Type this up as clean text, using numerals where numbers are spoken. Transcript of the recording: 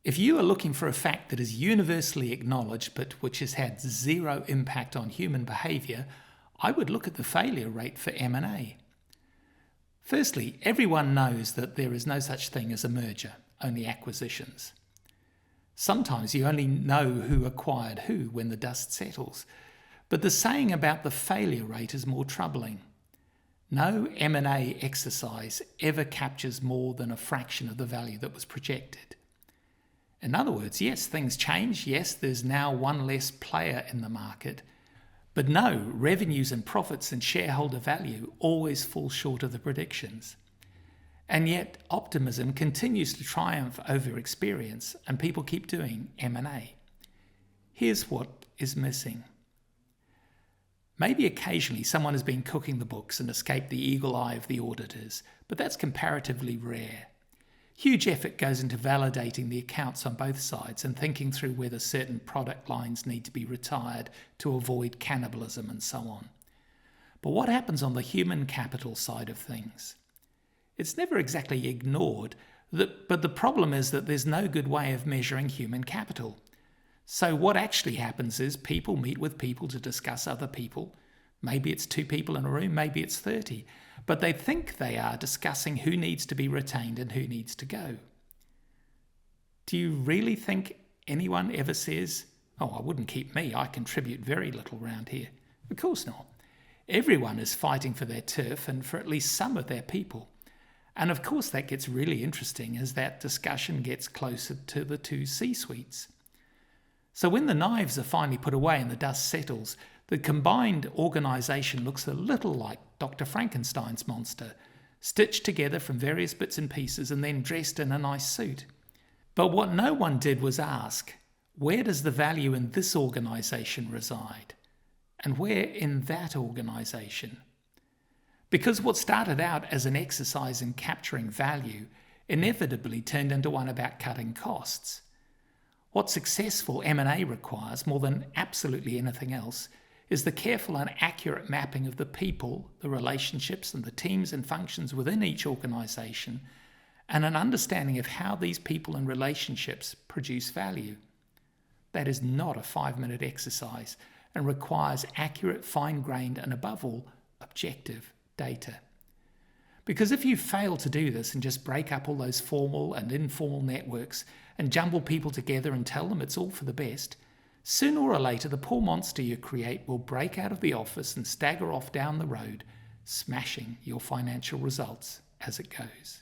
If you are looking for a fact that is universally acknowledged but which has had zero impact on human behaviour, I would look at the failure rate for M&A. Firstly, everyone knows that there is no such thing as a merger, only acquisitions. Sometimes you only know who acquired who when the dust settles, but the saying about the failure rate is more troubling. No M&A exercise ever captures more than a fraction of the value that was projected. In other words, yes, things change. Yes, there's now one less player in the market. But no, revenues and profits and shareholder value always fall short of the predictions. And yet, optimism continues to triumph over experience, and people keep doing M&A. Here's what is missing. Maybe occasionally someone has been cooking the books and escaped the eagle eye of the auditors, but that's comparatively rare. Huge effort goes into validating the accounts on both sides and thinking through whether certain product lines need to be retired to avoid cannibalism and so on. But what happens on the human capital side of things? It's never exactly ignored, but the problem is that there's no good way of measuring human capital. So what actually happens is people meet with people to discuss other people. Maybe it's 2 people in a room, maybe it's 30. But they think they are discussing who needs to be retained and who needs to go. Do you really think anyone ever says, "Oh, I wouldn't keep me, I contribute very little round here"? Of course not. Everyone is fighting for their turf and for at least some of their people. And of course that gets really interesting as that discussion gets closer to the 2 C-suites. So when the knives are finally put away and the dust settles, the combined organisation looks a little like Dr. Frankenstein's monster, stitched together from various bits and pieces and then dressed in a nice suit. But what no one did was ask, where does the value in this organisation reside? And where in that organisation? Because what started out as an exercise in capturing value inevitably turned into one about cutting costs. What successful M&A requires more than absolutely anything else is the careful and accurate mapping of the people, the relationships and the teams and functions within each organisation, and an understanding of how these people and relationships produce value. That is not a 5-minute exercise and requires accurate, fine-grained and above all, objective data. Because if you fail to do this and just break up all those formal and informal networks and jumble people together and tell them it's all for the best, sooner or later the poor monster you create will break out of the office and stagger off down the road, smashing your financial results as it goes.